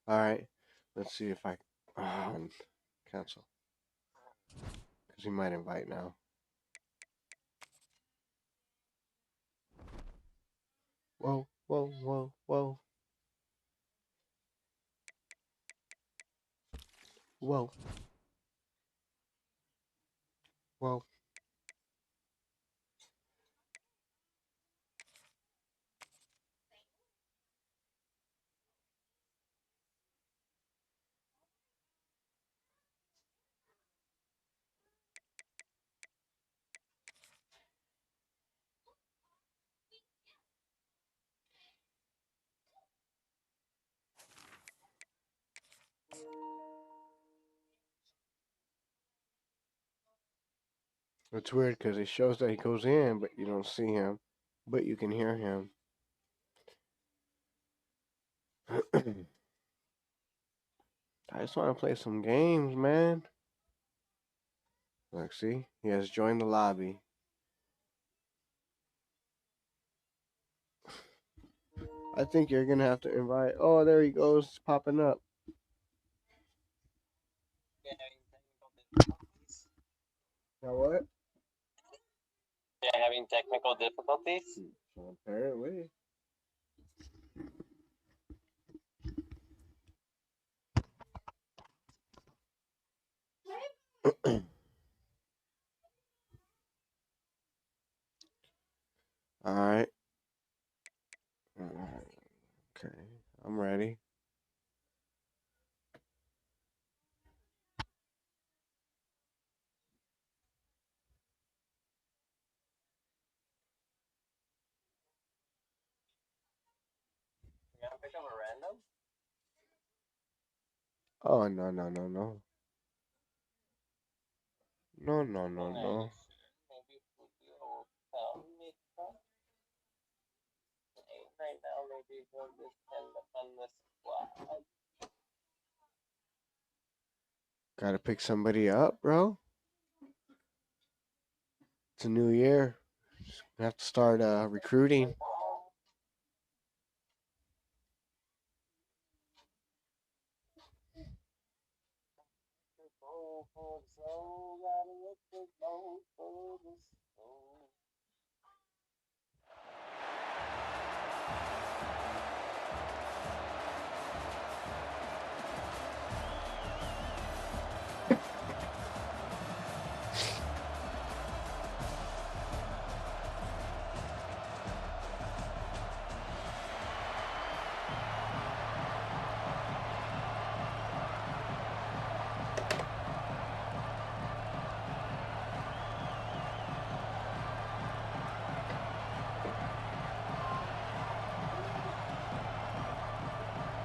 All right, let's see if I cancel because he might invite now. Whoa, whoa, whoa, whoa, whoa, whoa. It's weird because it shows that he goes in, but you don't see him, but you can hear him. I just want to play some games, man. Look, see? He has joined the lobby. I think you're going to have to invite. Oh, there he goes. It's popping up. Now what? Yeah, having technical difficulties? Apparently. All right. Okay. I'm ready. You gonna pick up a random? Oh, no, no, no, no. No, no, no, no. Maybe Fukio will tell me some. Right now, maybe he'll just end up on the squad. Gotta pick somebody up, bro. It's a new year. We have to start recruiting.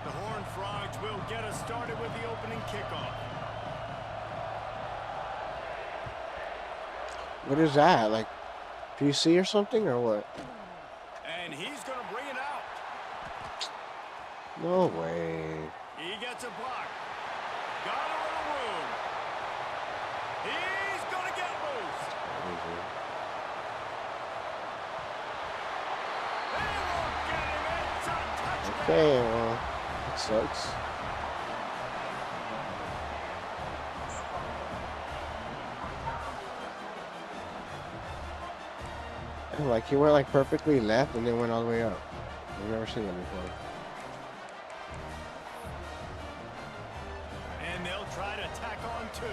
The Horned Frogs will get us started with the opening kickoff. What is that? Like PC or something or what? And he's going to bring it out. No way. He gets a block. Got a little room. He's going to get loose. They won't get him. It's a touchdown. Okay, well, that sucks. Like he went like perfectly left and then went all the way up. I've never seen that before. And they'll try to tack on two.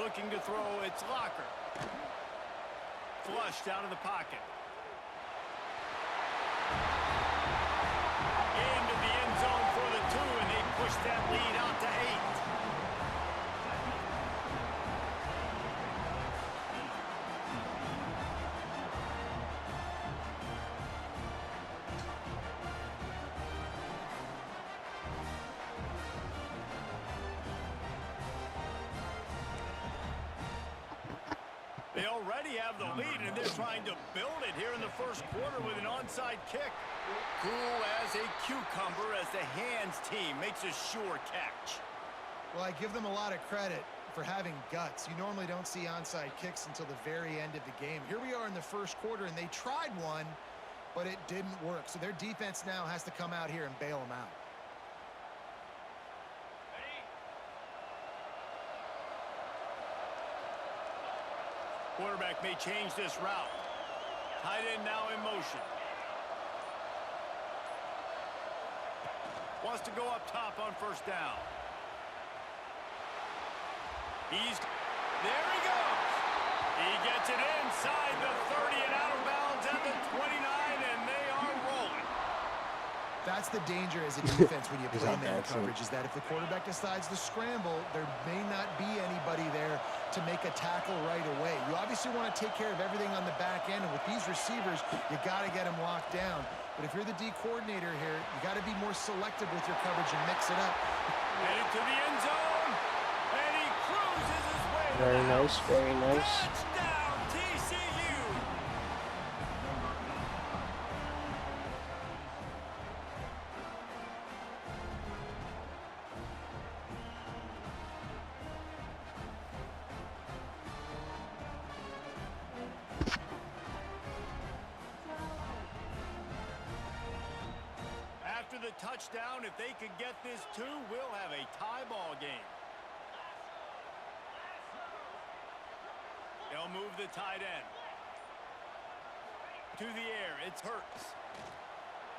Looking to throw, it's Locker. Flushed out of the pocket. Into the end zone for the two, and they push that lead out to 8. They already have the lead, and they're trying to build it here in the first quarter with an onside kick. Cool as a cucumber as the hands team makes a sure catch. Well, I give them a lot of credit for having guts. You normally don't see onside kicks until the very end of the game. Here we are in the first quarter, and they tried one, but it didn't work. So their defense now has to come out here and bail them out. Quarterback may change this route. Tight end now in motion. Wants to go up top on first down. There he goes. He gets it inside the 30 and out of bounds at the 29, and they are rolling. That's the danger as a defense when you play man coverage, is that if the quarterback decides to scramble, there may not be anybody there to make a tackle right away. You obviously want to take care of everything on the back end, and with these receivers, you got to get them locked down. But if you're the D coordinator here, you got to be more selective with your coverage and mix it up. Headed to the end zone, and he cruises his way. Very nice, very nice. Touchdown, TCU. After the touchdown, if they could get this too, we'll have a tie ball game. They'll move the tight end. To the air, it's Hurts.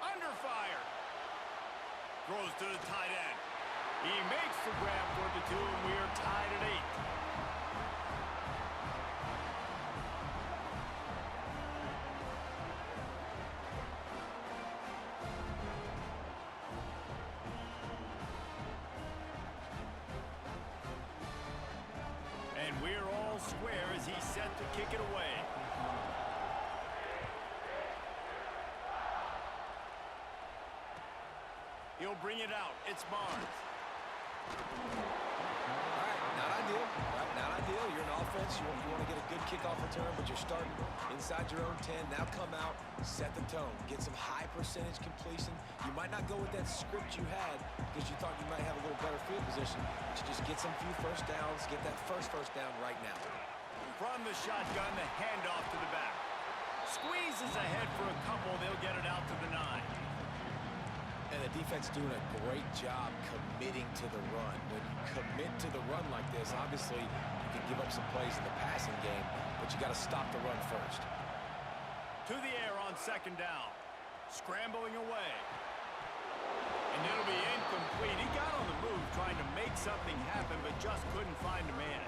Under fire. Throws to the tight end. He makes the grab for the 2, and we are tied at 8. And we're all square as he's set to kick it away. He'll bring it out. It's Barnes. All right, not ideal. Right, not ideal. You're an offense. You want to get a good kickoff return, but you're starting inside your own 10. Now come out, set the tone, get some high percentage completion. You might not go with that script you had because you thought you might have a little better field position, but you just get some few first downs, get that first down right now. From the shotgun, the handoff to the back. Squeezes ahead for a couple. They'll get it out to the 9. And the defense doing a great job committing to the run. When you commit to the run like this, obviously you can give up some plays in the passing game, but you got to stop the run first. To the air on second down. Scrambling away. And it'll be incomplete. He got on the move trying to make something happen, but just couldn't find a man.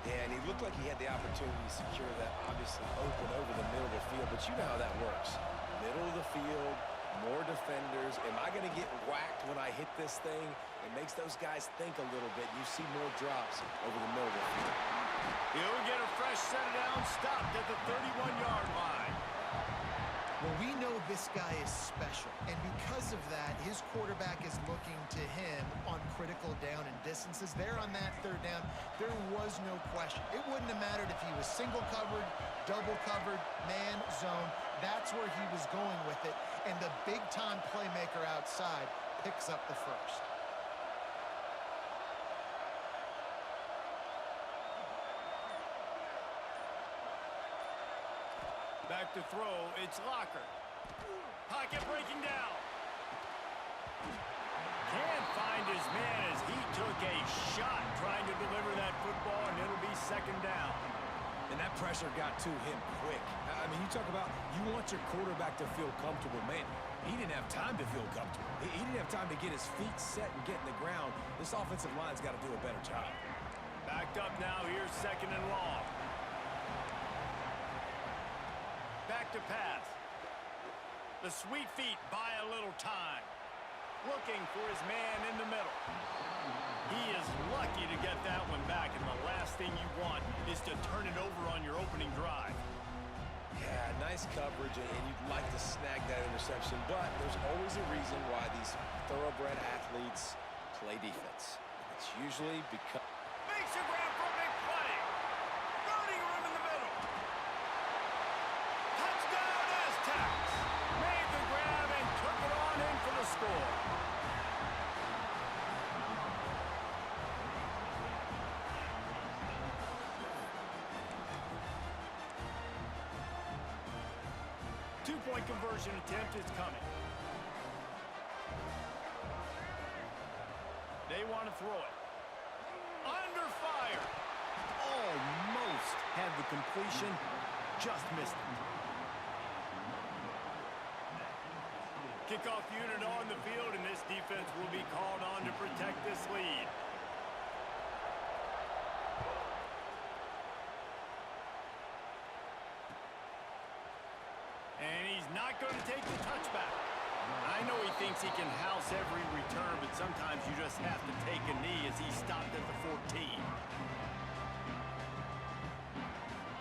Yeah, and he looked like he had the opportunity to secure that, obviously open over the middle of the field, but you know how that works. Middle of the field, more defenders. Am I going to get whacked when I hit this thing? It makes those guys think a little bit. You see more drops over the middle of the field. He'll get a fresh set down, stopped at the 31-yard line. Well, we know this guy is special, and because of that, his quarterback is looking to him on critical down and distances. There on that third down, there was no question. It wouldn't have mattered if he was single covered, double covered, man, zone. That's where he was going with it, and the big-time playmaker outside picks up the first. Back to throw, it's Locker. Pocket breaking down. Can't find his man as he took a shot trying to deliver that football, and it'll be second down. And that pressure got to him quick. I mean, you talk about you want your quarterback to feel comfortable. Man, he didn't have time to feel comfortable. He didn't have time to get his feet set and get in the ground. This offensive line's got to do a better job. Backed up now, here's second and long. Back to pass. The sweet feet buy a little time. Looking for his man in the middle. He is lucky to get that one back, and the last thing you want is to turn it over on your opening drive. Yeah, nice coverage, and you'd like to snag that interception, but there's always a reason why these thoroughbred athletes play defense. It's usually because... Makes a grab for a big play. Running room in the middle. Touchdown Aztecs. Made the grab and took it on in for the score. Two-point conversion attempt is coming. They want to throw it. Under fire. Almost had the completion. Just missed it. Kickoff unit on the field, and this defense will be called on to protect this lead. And he's not going to take the touchback. I know he thinks he can house every return, but sometimes you just have to take a knee as he stopped at the 14.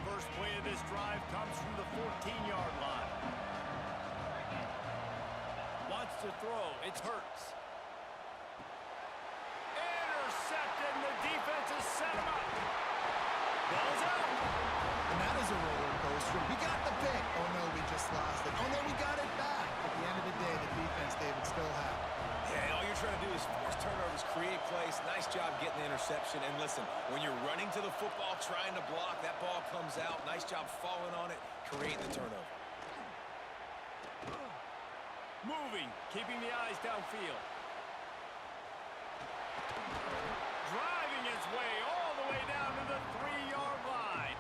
First play of this drive comes from the 14-yard line. Wants to throw. It's Hurts. Intercepted, and the defense has set him up. Ball's out. And that is a roller coaster. We got the pick. Oh, no, we just lost it. Oh, no, we got it back. At the end of the day, the defense, David, still have it. Yeah, all you're trying to do is force turnovers, create plays. Nice job getting the interception. And listen, when you're running to the football, trying to block, that ball comes out. Nice job falling on it, creating the turnover. Moving, keeping the eyes downfield. Driving its way all the way down to the 3-yard line.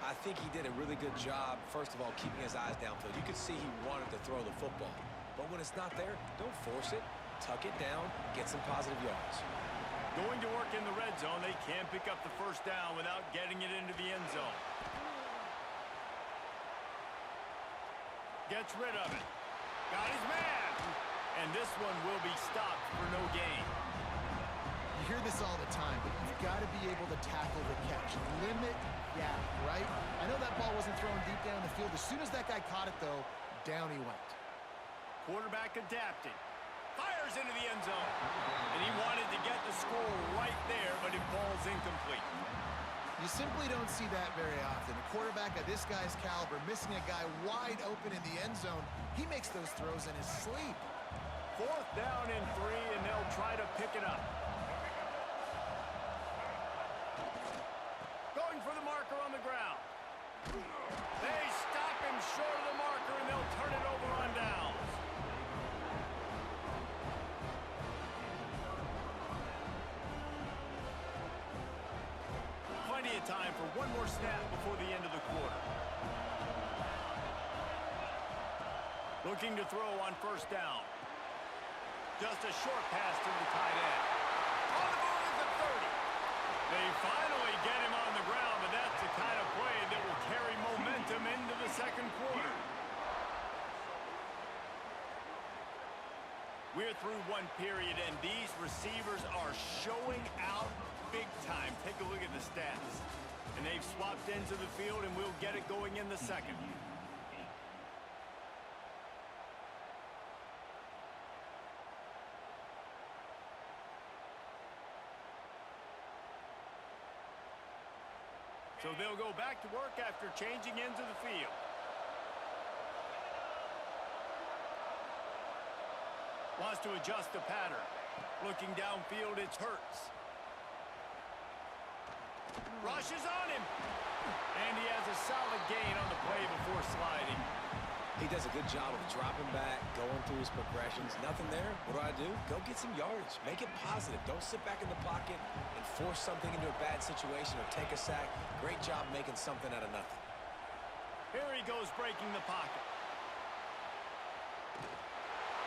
I think he did a really good job, first of all, keeping his eyes downfield. You could see he wanted to throw the football. But when it's not there, don't force it. Tuck it down, get some positive yards. Going to work in the red zone, they can't pick up the first down without getting it into the end zone. Gets rid of it. Got his man. And this one will be stopped for no gain. You hear this all the time, but you've got to be able to tackle the catch. Limit gap, right? I know that ball wasn't thrown deep down the field. As soon as that guy caught it, though, down he went. Quarterback adapting. Fires into the end zone. And he wanted to get the score right there, but it falls incomplete. You simply don't see that very often. A quarterback of this guy's caliber missing a guy wide open in the end zone. He makes those throws in his sleep. 4th down and 3, and they'll try to pick it up. Going for the marker on the ground. They stop him short of the marker, and they'll turn it over on downs. Plenty of time for one more snap before the end of the quarter. Looking to throw on 1st down. Just a short pass to the tight end. On the move at the 30. They finally get him on the ground, but that's the kind of play that will carry momentum into the second quarter. We're through one period, and these receivers are showing out big time. Take a look at the stats. And they've swapped into the field, and we'll get it going in the second. So they'll go back to work after changing into the field. Wants to adjust the pattern. Looking downfield, it's Hurts. Rushes on him. And he has a solid gain on the play before sliding. He does a good job of dropping back, going through his progressions. Nothing there. What do? Go get some yardage. Make it positive. Don't sit back in the pocket and force something into a bad situation or take a sack. Great job making something out of nothing. Here he goes breaking the pocket.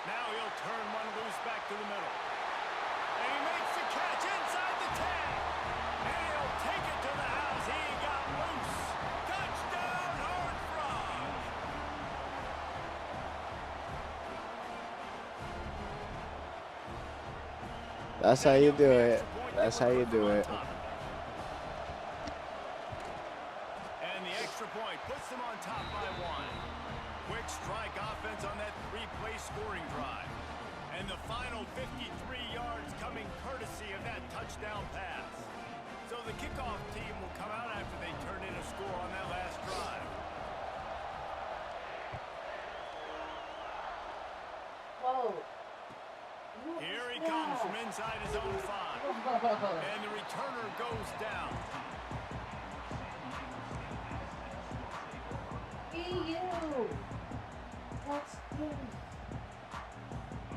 Now he'll turn one loose back to the middle. And he makes the catch inside the 10. And he'll take it to the house. He got loose. Touchdown, Horned Frog. That's how you do it. That's how you do it. And the extra point puts them on top by 1. Quick strike offense on that 3-play scoring drive. And the final 53 yards coming courtesy of that touchdown pass. So the kickoff team will come out after they turn in a score on that last drive. Whoa. Here he comes from inside his own 5. And the returner goes down. EU. That's good.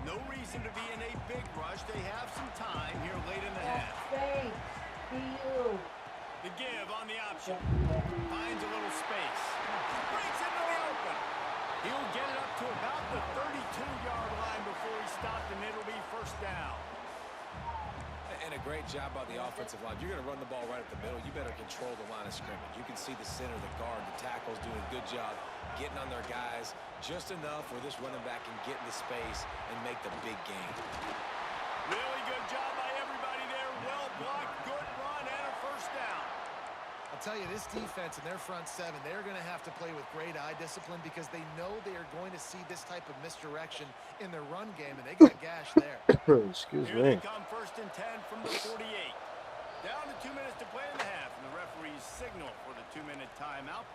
No reason to be in a big rush. They have some time here late in the half. Thanks. EU. The give on the option. Finds a little space. Breaks into the open. He'll get it up to about the 32-yard line before he stopped, and it'll be first down. And a great job by the offensive line. You're going to run the ball right up the middle. You better control the line of scrimmage. You can see the center, the guard, the tackles doing a good job getting on their guys just enough where this running back can get into space and make the big game. Really good job by everybody there. Well blocked, good run, and a first down. I'll tell you, this defense and their front 7, they're going to have to play with great eye discipline because they know they are going to see this type of misdirection in their run game, and they got gashed there. Excuse Here me. they come, 1st and 10 from the 48. Down to 2 minutes to play in the half, and the referees signal for the 2-minute timeout.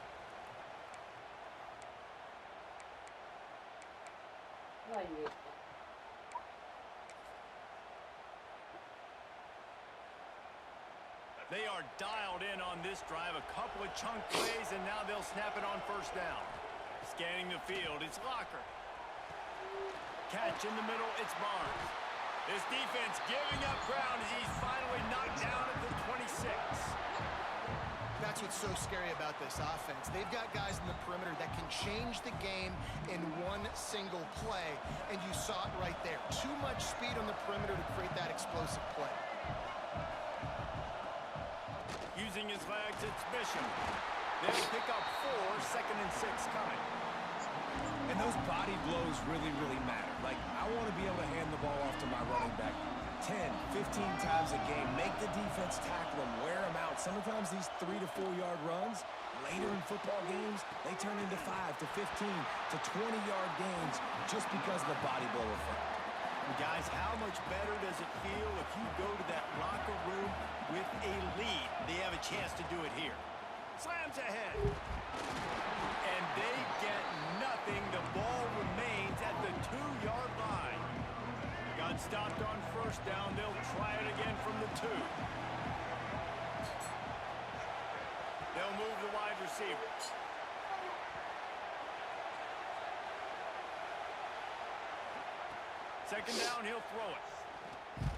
They are dialed in on this drive. A couple of chunk plays, and now they'll snap it on 1st down. Scanning the field, it's Locker. Catch in the middle, it's Barnes. This defense giving up ground as he's finally knocked down at the 26. That's what's so scary about this offense. They've got guys in the perimeter that can change the game in one single play, and you saw it right there. Too much speed on the perimeter to create that explosive play. Using his legs, it's Bishop. They'll pick up 4, 2nd and 6 coming. And those body blows really, really matter. Like, I want to be able to hand the ball off to my running back 10, 15 times a game. Make the defense tackle them, wear them out. Sometimes these 3 to 4 yard runs, later in football games, they turn into 5 to 15 to 20-yard gains just because of the body blow effect. Guys, how much better does it feel if you go to that locker room with a lead? They have a chance to do it here. Slams ahead. And they get nothing. The ball remains at the 2-yard line. Got stopped on 1st down. They'll try it again from the 2. They'll move the wide receivers. Second down, he'll throw it.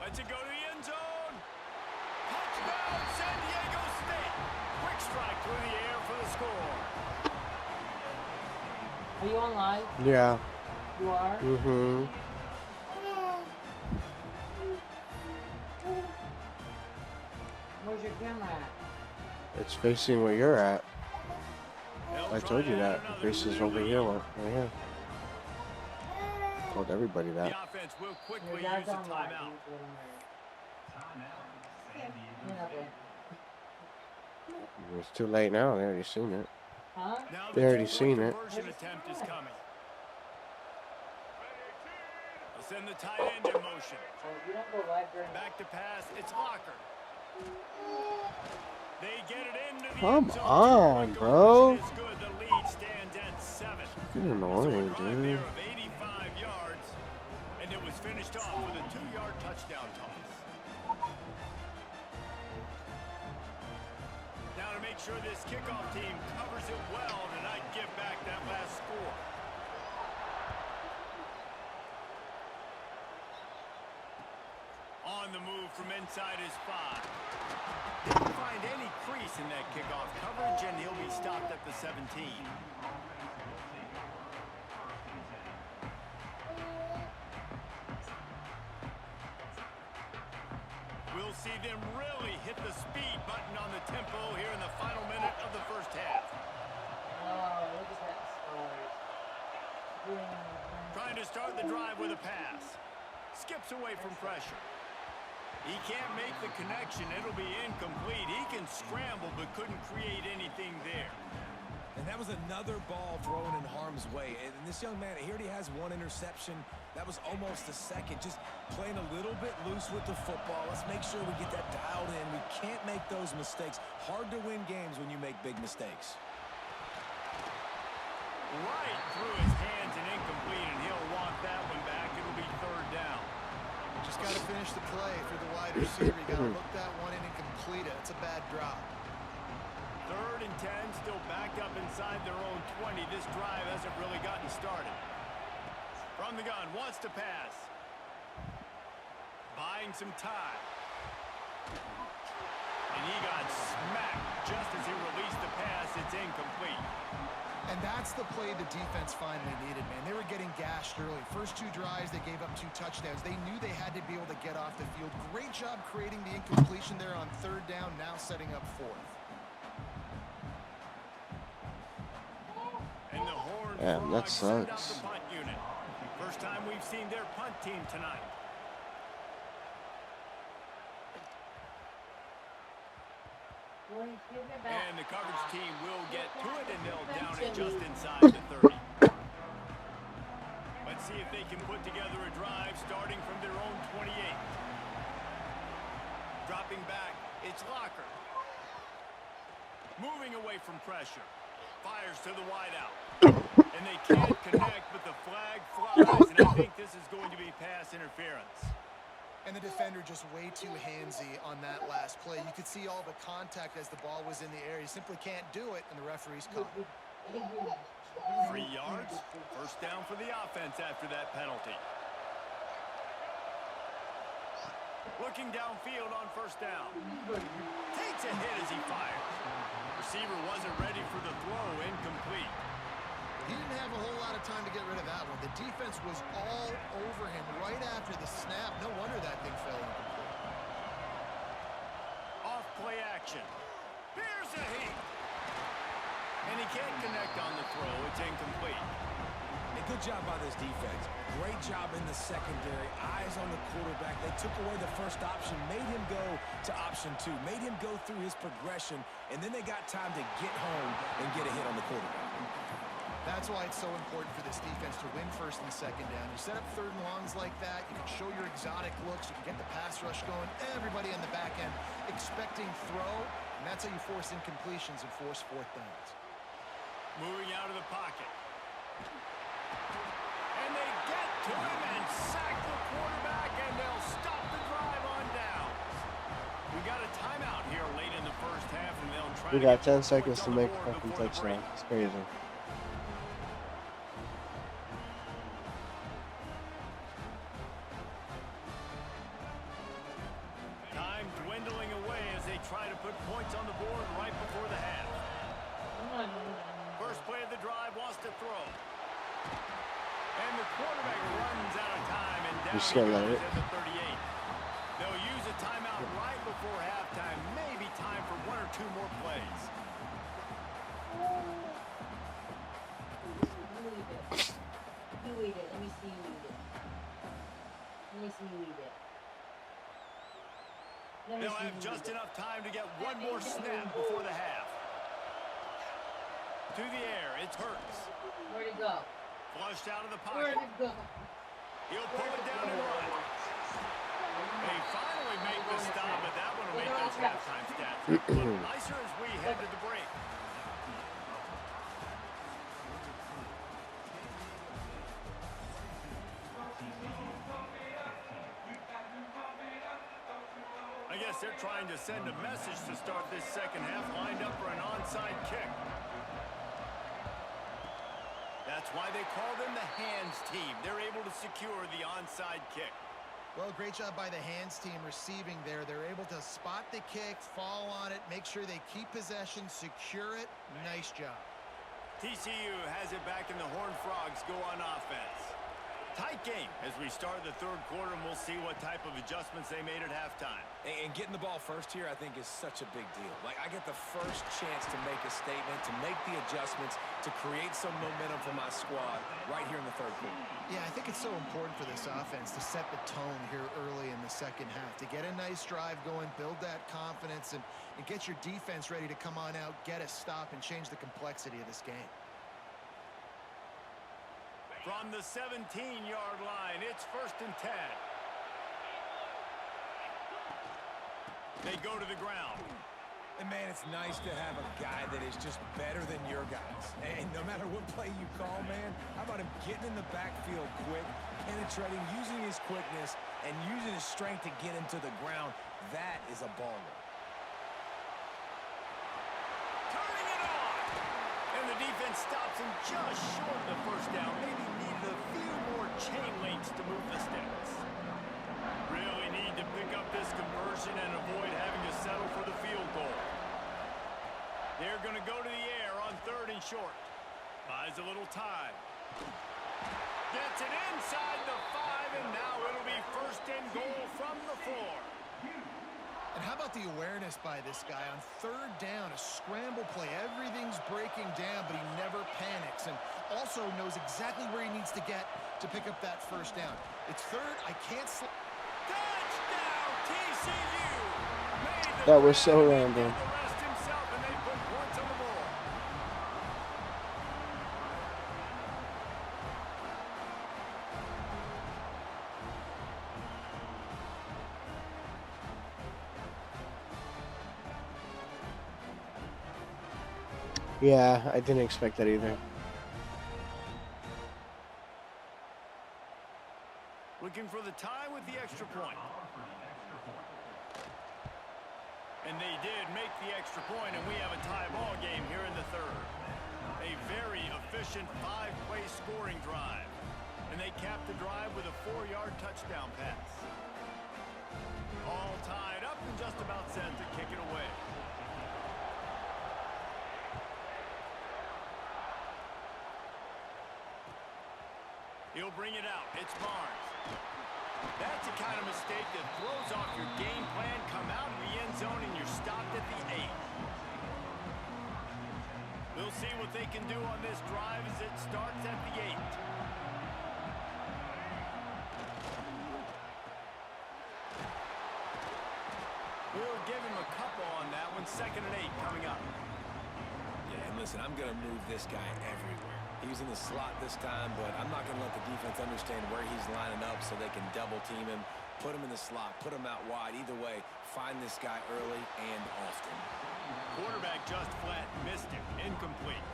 Lets it go to the end zone. Touchdown, San Diego State. Quick strike through the air for the score. Are you on live? Yeah. You are? Mm-hmm. Where's your camera at? It's facing where you're at. They'll I try told you it that. another It faces two. over here, right here. Told everybody that. The offense will quickly Your use dad's the on live. timeout. It's too late now. They already seen it. Huh? Now They the already 2-point seen it. conversion attempt is coming. They'll send the tight end in motion. Oh, you don't go live during Back to pass, it's Locker. They get it into the Come end zone. on, 2-point bro. conversion is good. The lead stands at 7. Fucking annoying, So a drive there dude. of 85 yards, and it was finished off with a 2-yard touchdown toss. Now to make sure this kickoff team covers it well to not give back that last score. On the move from inside his 5. Didn't find any crease in that kickoff coverage, and he'll be stopped at the 17. We'll see them really hit the speed button on the tempo here in the final minute of the first half. Oh, look at that stars. Trying to start the drive with a pass. Skips away from pressure. He can't make the connection. It'll be incomplete. He can scramble but couldn't create anything there. And And that was another ball thrown in harm's way. And this young man, he already has one interception. That was almost a second. Just playing a little bit loose with the football. Let's make sure we get that dialed in. We can't make those mistakes. Hard to win games when you make big mistakes. Right through his hands and incomplete, and he'll want that one back. It'll be third down. Just got to finish the play for the wide receiver. You got to look that one in and complete it. It's a bad drop. 3rd and 10, still backed up inside their own 20. This drive hasn't really gotten started. From the gun, wants to pass. Buying some time. And he got smacked just as he released the pass. It's incomplete. And that's the play the defense finally needed, man. They were getting gashed early. First 2 drives, they gave up 2 touchdowns. They knew they had to be able to get off the field. Great job creating the incompletion there on 3rd down, now setting up 4th. And the Horned Man, that Frogs send out sucks. the punt unit. First time we've seen their punt team tonight. And the coverage team will get to it, and they'll down it just inside the 30. Let's see if they can put together a drive starting from their own 28. Dropping back, it's Locker. Moving away from pressure. Fires to the wideout. And they can't connect, but the flag flies, and I think this is going to be pass interference. And the defender just way too handsy on that last play. You could see all the contact as the ball was in the air. He simply can't do it, and the referee's caught. 3 yards, first down for the offense after that penalty. Looking downfield on first down. Takes a hit as he fires. Receiver wasn't ready for the throw, incomplete. He didn't have a whole lot of time to get rid of that one. The defense was all over him right after the snap. No wonder that thing fell incomplete. Off play action. Here's a heat. And he can't connect on the throw. It's incomplete. A good job by this defense. Great job in the secondary. Eyes on the quarterback. They took away the first option, made him go to option 2, made him go through his progression, and then they got time to get home and get a hit on the quarterback. That's why it's so important for this defense to win 1st and 2nd down. You set up 3rd and longs like that, you can show your exotic looks, you can get the pass rush going, everybody on the back end expecting throw, and that's how you force incompletions and force 4th downs. Moving out of the pocket. And they get to him and sack the quarterback, and they'll stop the drive on downs. We got a timeout here late in the first half, and they'll try We to got get 10 seconds points to on the make a board fucking before the break. touchdown. It's crazy. Time dwindling away as they try to put points on the board right before the half. First play of the drive, wants to throw. And the quarterback runs out of time, and down Just he gonna let goes it. at the 38. They'll use a timeout right before halftime. Maybe time for 1 or 2 more plays. You eat it. Let me see you eat it. Let me see you eat it. Let me They'll see have you just eat it. enough time to get one more snap before the half. To the air, it's Hurts. Where'd it go? Flushed out of the Where'd pocket. it go? He'll pull it down and run. They finally make the stop, but that one will make those halftime stats look a little nicer as we head to the break. I guess they're trying to send a message to start this second half, lined up for an onside kick. That's why they call them the hands team. They're able to secure the onside kick. Well, great job by the hands team receiving there. They're able to spot the kick, fall on it, make sure they keep possession, secure it. Nice job. TCU has it back, and the Horned Frogs go on offense. Tight game as we start the third quarter, and we'll see what type of adjustments they made at halftime. And getting the ball first here, I think, is such a big deal. Like, I get the first chance to make a statement, to make the adjustments, to create some momentum for my squad right here in the third quarter. Yeah, I think it's so important for this offense to set the tone here early in the second half, to get a nice drive going, build that confidence, and get your defense ready to come on out, get a stop, and change the complexity of this game. From the 17-yard line, it's 1st and 10. They go to the ground. And, man, it's nice to have a guy that is just better than your guys. And no matter what play you call, man, how about him getting in the backfield quick, penetrating, using his quickness, and using his strength to get him to the ground. That is a baller. Turning it on! And the defense stops him just short of the first down. Maybe needed a few more chain links to move the sticks. Really need to pick up this conversion and avoid having to settle for the field goal. They're going to go to the air on 3rd and short. Buys a little time. Gets it inside the 5, and now it'll be 1st and goal from the 4. And how about the awareness by this guy on 3rd down, a scramble play. Everything's breaking down, but he never panics, and also knows exactly where he needs to get to pick up that 1st down. It's 3rd. I can't slip. Touchdown, TCU! That was so random. The rest himself, and they put points on the board. Yeah, I didn't expect that either. Looking for the tie with the extra point. And they did make the extra point, and we have a tie ball game here in the 3rd. A very efficient 5-play scoring drive. And they capped the drive with a 4-yard touchdown pass. All tied up and just about set to kick it away. He'll bring it out. It's Barnes. That's the kind of mistake that throws off your game plan. Come out of the end zone and you're stopped at the 8. We'll see what they can do on this drive as it starts at the 8. We'll give him a couple on that one. 2nd and 8 coming up. Yeah, and listen, I'm going to move this guy everywhere. He's in the slot this time, but I'm not going to let the defense understand where he's lining up so they can double team him, put him in the slot, put him out wide. Either way, find this guy early and often. Quarterback just flat, missed it, incomplete.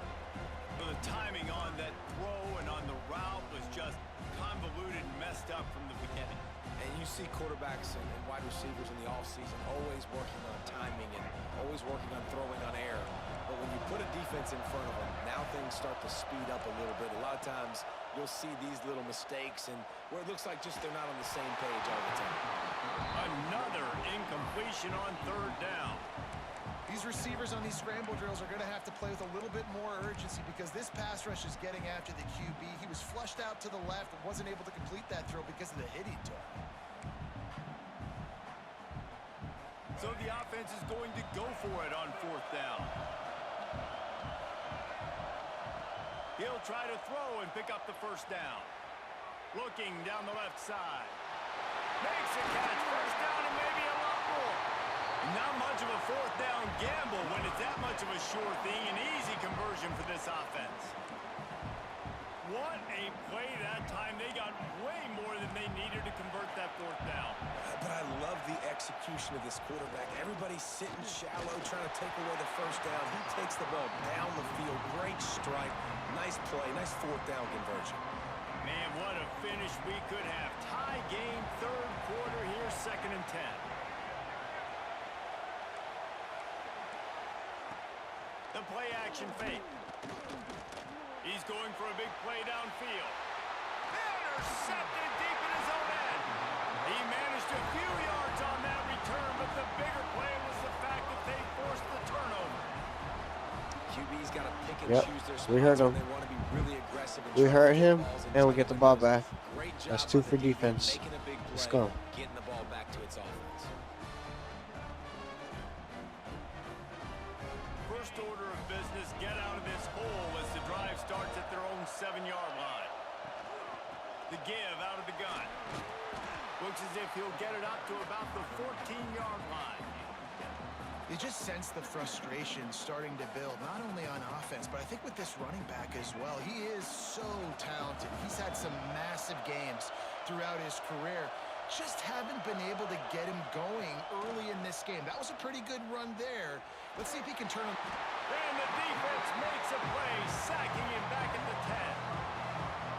So the timing on that throw and on the route was just convoluted and messed up from the beginning. And you see quarterbacks and wide receivers in the offseason always working on timing and always working on throwing on air. But when you put a defense in front of them, now things start to speed up a little bit. A lot of times you'll see these little mistakes and where it looks like just they're not on the same page all the time. Another incompletion on 3rd down. These receivers on these scramble drills are going to have to play with a little bit more urgency because this pass rush is getting after the QB. He was flushed out to the left and wasn't able to complete that throw because of the hit he took. So the offense is going to go for it on 4th down. He'll try to throw and pick up the 1st down. Looking down the left side. Makes a catch. 1st down and maybe a lot more. Not much of a 4th down gamble when it's that much of a sure thing. An easy conversion for this offense. What a play that time. They got way more than they needed to convert that 4th down. But I love the execution of this quarterback. Everybody's sitting shallow, trying to take away the 1st down. He takes the ball down the field. Great strike. Nice play. Nice 4th down conversion. Man, what a finish we could have. Tie game, 3rd quarter here, 2nd and 10. The play action fake. He's going for a big play downfield. Intercepted deep in his own end. He managed a few yards on that return, but the bigger play was the fact that they forced the turnover. QB's got to pick and Yep, choose their we heard spots when him. they want to be really aggressive and We try to hurt get him, balls and we into get the the ball windows. back. Great job That's by 2 the for DB defense. making a big Let's play, go. getting the ball back to its offense. First order of business, get out of this hole as the drive starts at their own 7-yard line. The give out of the gun. Looks as if he'll get it up to about the 14-yard line. You just sense the frustration starting to build, not only on offense, but I think with this running back as well. He is so talented. He's had some massive games throughout his career. Just haven't been able to get him going early in this game. That was a pretty good run there. Let's see if he can turn him. And the defense makes a play, sacking him back at the 10.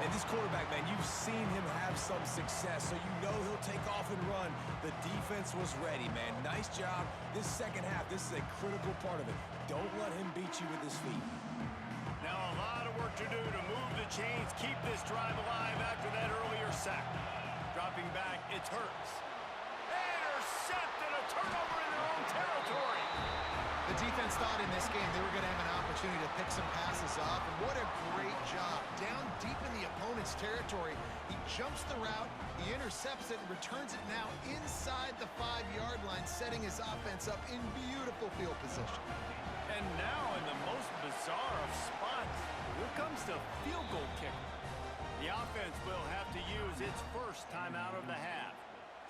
And this quarterback, man, you've seen him have some success, so you know he'll take off and run. The defense was ready, man. Nice job. This second half, this is a critical part of it. Don't let him beat you with his feet. Now a lot of work to do to move the chains, keep this drive alive after that earlier sack. Dropping back, it's Hurts. Intercepted, a turnover in their own territory. The defense thought in this game they were going to have an opportunity to pick some passes off, and what a great job. Down deep in the opponent's territory, he jumps the route, he intercepts it, and returns it now inside the 5-yard line, setting his offense up in beautiful field position. And now in the most bizarre of spots, here comes the field goal kicker. The offense will have to use its first timeout of the half.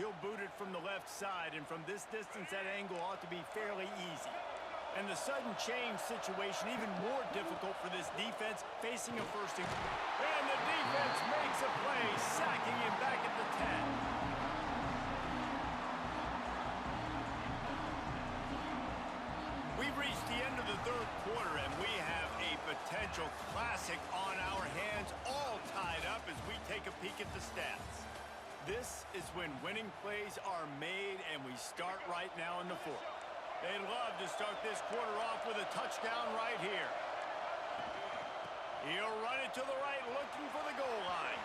He'll boot it from the left side, and from this distance, that angle ought to be fairly easy. And the sudden change situation even more difficult for this defense facing a first and the defense makes a play, sacking him back at the 10. We've reached the end of the third quarter, and we have a potential classic on our hands, all tied up as we take a peek at the stats. This is when winning plays are made, and we start right now in the fourth. They'd love to start this quarter off with a touchdown right here. He'll run it to the right, looking for the goal line.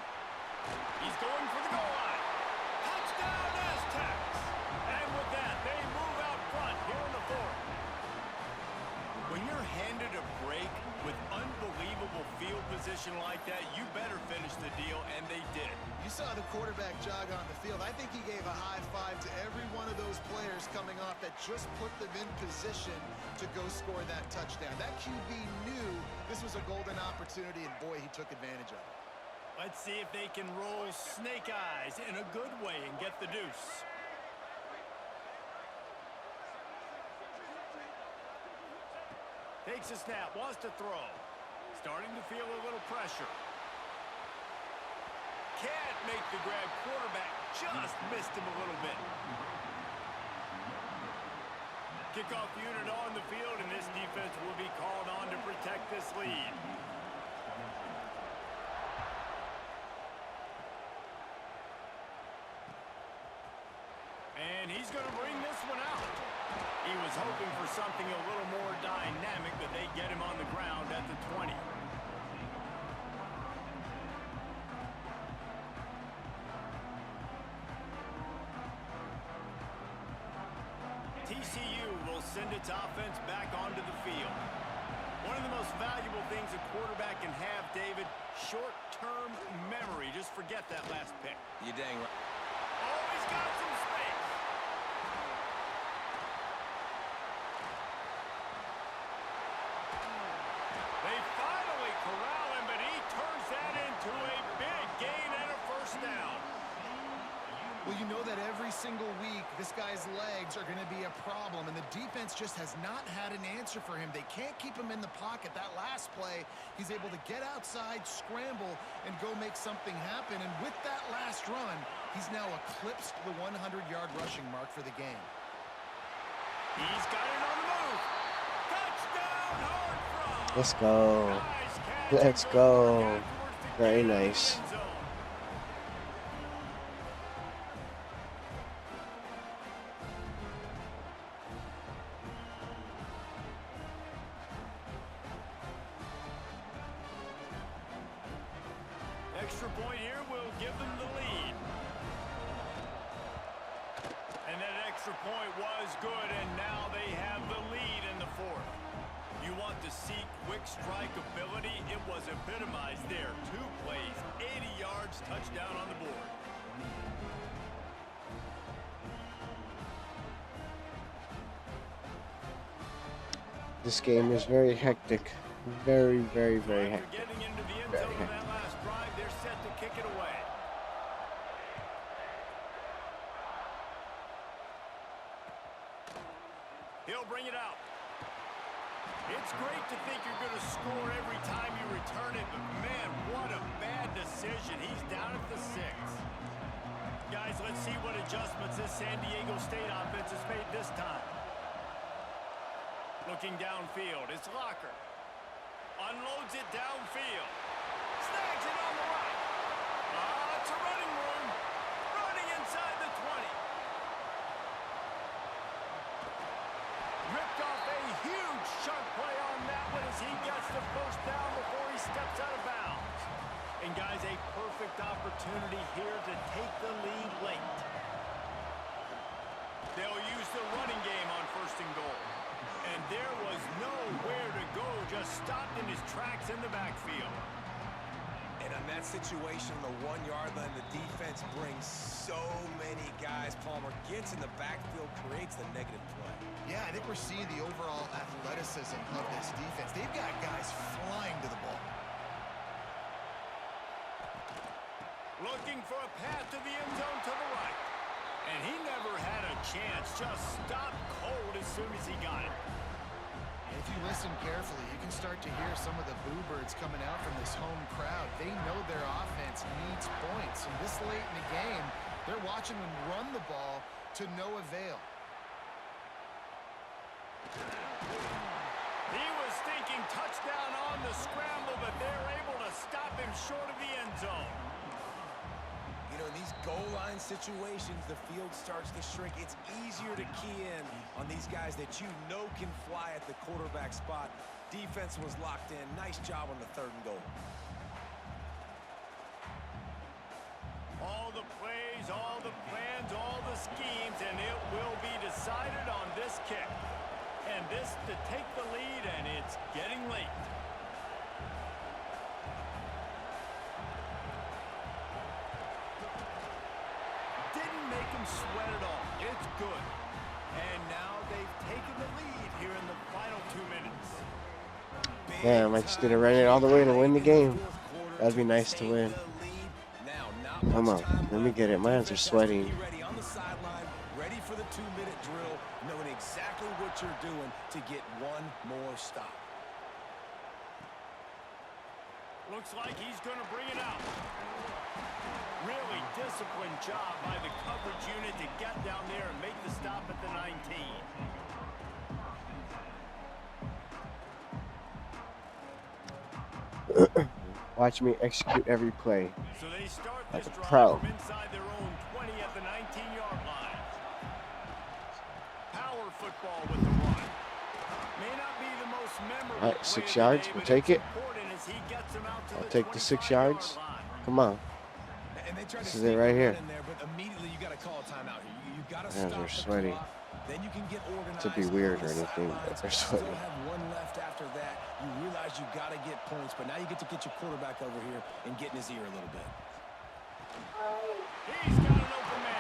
He's going for the goal line. Touchdown, Aztecs! And with that, they move out front here in the fourth. When you're handed a break with unbelievable field position like that, you better finish the deal, and they did. You saw the quarterback jog on the field. I think he gave a high five to every one of those players coming off that just put them in position to go score that touchdown. That QB knew this was a golden opportunity, and boy, he took advantage of it. Let's see if they can roll snake eyes in a good way and get the deuce. Takes a snap, wants to throw. Starting to feel a little pressure. Can't make the grab. Quarterback just missed him a little bit. Kickoff unit on the field, and this defense will be called on to protect this lead. And he's going to bring this one out. He was hoping for something a little more dynamic, but they get him on the ground at the 20. TCU will send its offense back onto the field. One of the most valuable things a quarterback can have, David, short-term memory. Just forget that last pick. You're dang right. Oh, he's got some space. They finally corral him, but he turns that into a big gain and a first down. Well, you know that every single week, this guy's legs are going to be a problem, and the defense just has not had an answer for him. They can't keep him in the pocket. That last play, he's able to get outside, scramble, and go make something happen. And with that last run, he's now eclipsed the 100-yard rushing mark for the game. He's got it on the move. Touchdown, Hard. Let's go. Let's go. Very nice. Extra point here will give them the lead. And that extra point was good, and now they have the lead in the fourth. You want to see quick strike ability? It was epitomized there. 2 plays, 80 yards, touchdown on the board. This game is very hectic. Very, very, very After hectic. getting into the end Very zone on that hectic. last drive, they're set to kick it away. He'll bring it out. It's great to think you're going to score every time you return it, but man, what a bad decision. He's down at the 6. Guys, let's see what adjustments this San Diego State offense has made this time. Looking downfield, it's Locker. Unloads it downfield. Snags it on the right. It's a running room. Running inside the 20. Ripped off a huge sharp play on that one as he gets the first down before he steps out of bounds. And guys, a perfect opportunity here to take the lead late. They'll use the running game on 1st and goal. And there was nowhere to go, just stopped in his tracks in the backfield. And on that situation, the 1-yard line, the defense brings so many guys. Palmer gets in the backfield, creates the negative play. Yeah, I think we're seeing the overall athleticism of this defense. They've got guys flying to the ball. Looking for a path to the end zone to the right. And he never had a chance, just stopped cold as soon as he got it. If you listen carefully, you can start to hear some of the boo birds coming out from this home crowd. They know their offense needs points. And this late in the game, they're watching them run the ball to no avail. He was thinking touchdown on the scramble, but they're able to stop him short of the end zone. You know, in these goal line situations, the field starts to shrink. It's easier to key in on these guys that you know can fly at the quarterback spot. Defense was locked in. Nice job on the 3rd and goal. All the plays, all the plans, all the schemes, and it will be decided on this kick. And this to take the lead, and it's getting late. Didn't make him sweat at all. It's good. And now they've taken the lead here in the final 2 minutes. Damn, I just didn't run it all the way to win the game. That'd be nice to win. Come on, let me get it. My hands are sweating. Ready on the sideline, ready for the 2-minute drill, knowing exactly what you're doing to get one more stop. Looks like he's going to bring it out. Really disciplined job by the coverage unit to get down there and make the stop at the 19. Watch me execute every play. So they start Like this a drive pro. from inside their own 20 at the 19-yard line. Power football with the run. May not be the most memorable. All right, 6 yards. We'll take it. I'll take the 6 yards. Come on. This is it right here. Hands are sweaty. To be weird or anything, but they're sweaty. Still have one left after that. You realize you got to get points, but now you get to get your quarterback over here and get in his ear a little bit. He's got an open man.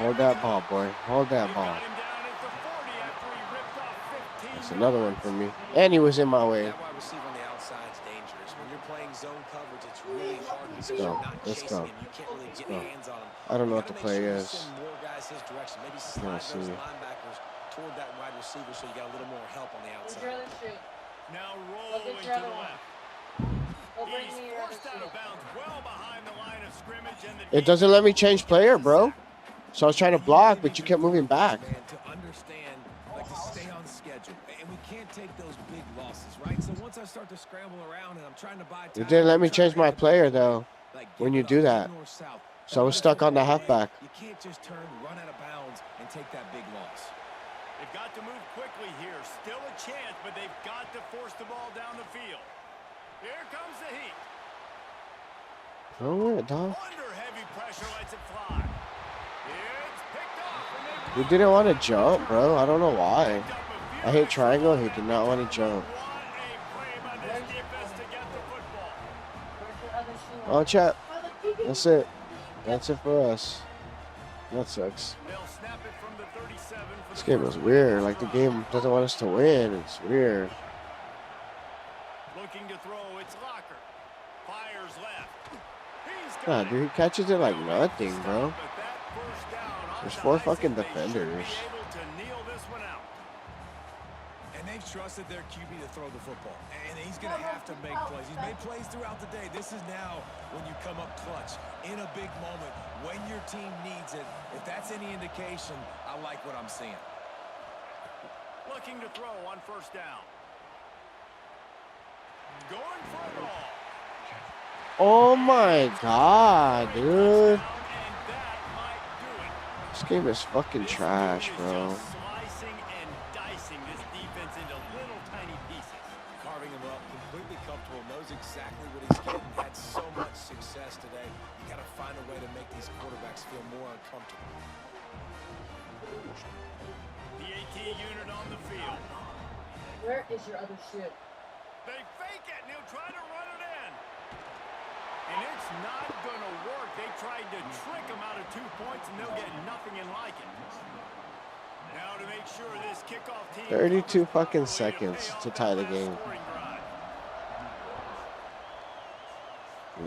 Hold that ball, boy. Hold that ball. Got him down at the 40 after he ripped off 15 That's another one for me. And he was in my way. That wide receiver on the outside is dangerous. When you're playing zone coverage, it's really hard because go. you're not Let's chasing go. him. You can't really get go. hands on him. I don't know You what the gotta play make sure you is. send more guys his direction. Maybe Yeah, slide see those you. linebackers toward that wide receiver so you got a little more help on the Where's outside. your other shoe? Now Go rolling get to your the other one. left. Go bring He's me your other forced out shoe. of bounds well behind the line of scrimmage, and the It doesn't let me change player, bro. So I was trying to block, but you kept moving back. Man, to understand, like to stay on schedule, and we can't take those big losses, right? So once I start to scramble around and I'm trying to buy time, It didn't let me I'm trying change to my get the player, ball, though, like, when give you it do up, that. north, south. So I was stuck on the halfback. You can't just turn, run out of bounds, and take that big loss. They've got to move quickly here. Still a chance, but they've got to force the ball down the field. Here comes the heat. Throw it, dog. Under heavy pressure, lets it fly. It's picked off. And We didn't want to jump, bro. I don't know why. picked up a few I hit triangle. He did not want to jump. What a play by this defense to get the football. Where's your other shoe? Oh, chat. Mother, keep it. That's it. That's it for us. That sucks. They'll snap it from the 37 for This the game first is weird. play. Like, the game doesn't want us to win. It's weird. Looking to throw, it's Locker. Fires left. He's Nah, got dude, he catches it like nothing, bro. There's 4 fucking defenders. And they've trusted their QB to throw the football. And he's going to have to make plays. He's made plays throughout the day. This is now when you come up clutch in a big moment when your team needs it. If that's any indication, I like what I'm seeing. Looking to throw on first down. Going for it all. Oh my god, dude. And that might do it. This game is fucking trash, This bro. is just slicing and dicing this defense into little tiny pieces. Carving him up, completely comfortable, knows exactly what he's getting. Had so much success today. You got to find a way to make these quarterbacks feel more uncomfortable. The AT unit on the field. Where is your other shoe? They fake it and he'll try to run it in. And it's not going to work. They tried to trick him out of 2 points and they'll get nothing in like it. Now to make sure this kickoff team 32 fucking seconds to tie the game.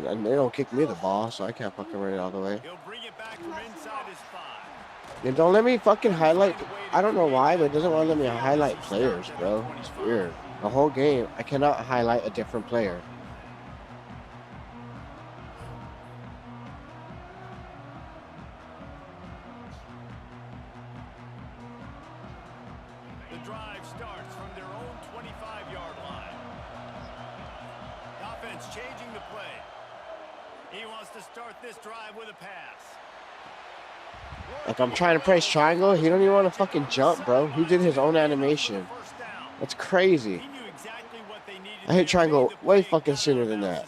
And they don't kick me the ball, so I can't fucking run it all the way. He'll bring it back from inside his 5. And don't let me fucking highlight. I don't know why, but it doesn't want to let me highlight players, bro. It's weird. The whole game, I cannot highlight a different player. The drive starts from their own 25-yard line. Offense changing the play. He wants to start this drive with a pass. Like, I'm trying to press triangle. He don't even want to fucking jump, bro. He did his own animation. That's crazy. I hit triangle way fucking sooner than that.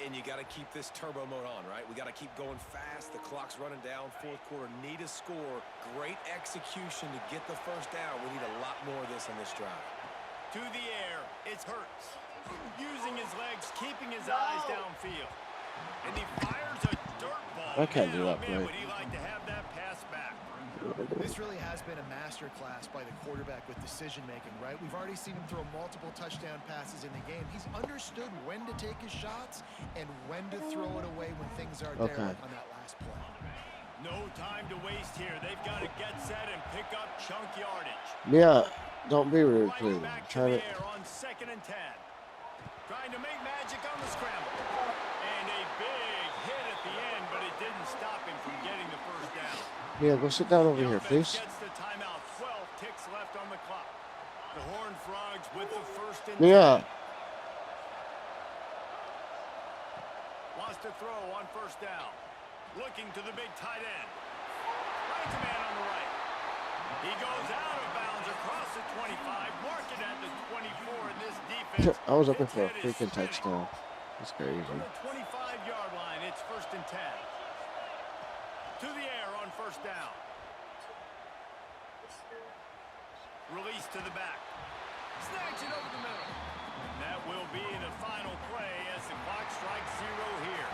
And you got to keep this turbo mode on, right? We got to keep going fast. The clock's running down. Fourth quarter, need a score. Great execution to get the first down. We need a lot more of this on this drive. To the air, it's Hurts. Using his legs, keeping his eyes downfield. And he fires a dirt ball. I can't do that, Man, boy. would he like to have that pass back? This really has been a masterclass by the quarterback with decision-making, right? We've already seen him throw multiple touchdown passes in the game. He's understood when to take his shots and when to throw it away when things are there, like on that last play. No time to waste here. They've got to get set and pick up chunk yardage. Yeah, don't be rude, Right please. back to Trying the to. air on 2nd and 10. Trying to make magic on the scramble. And a big hit at the end, but it didn't stop him from getting the first down. Yeah, go sit down over The here, offense please. gets the timeout. 12 ticks left on the clock. The Horned Frogs with the first and Yeah. 10. Wants to throw on first down. Looking to the big tight end. Finds a man on the right. He goes out of bounds across the 25. Marking at the 24 in this defense. I was looking for a Its head is freaking spinning. touchdown. That's crazy. From the 25-yard line, it's 1st and 10. To the air on first down. Release to the back. Snags it over the middle. And that will be the final play as the clock strikes 0 here.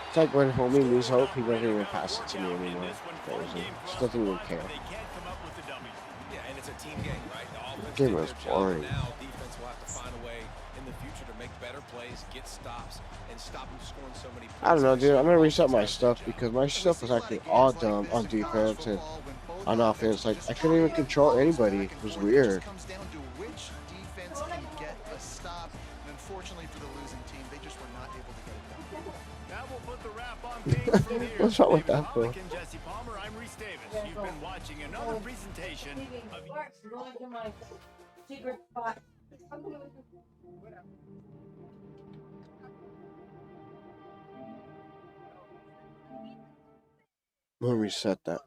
It's like when homie lose hope, he doesn't even pass it to me anymore. Crazy. Just doesn't even care. They can't come up with the W. Yeah, and it's a team game, right? The offense Game did was their job. boring. Now defense will have to find a way in the future to make better plays, get stops, and stop them scoring so many points. I don't know, dude. I'm gonna reset my stuff because my stuff was actually all dumb on defense and on offense. Like, I couldn't even control anybody. It was weird. It comes down to which defense can get a stop. And unfortunately for the losing team, they just were not able to get it done. That will put the wrap on things from here. What's wrong with David that, bro? Pollock and Jesse Palmer, I'm Reese Davis. You've been watching another presentation of Mark's going to my secret spot. I'm gonna reset that.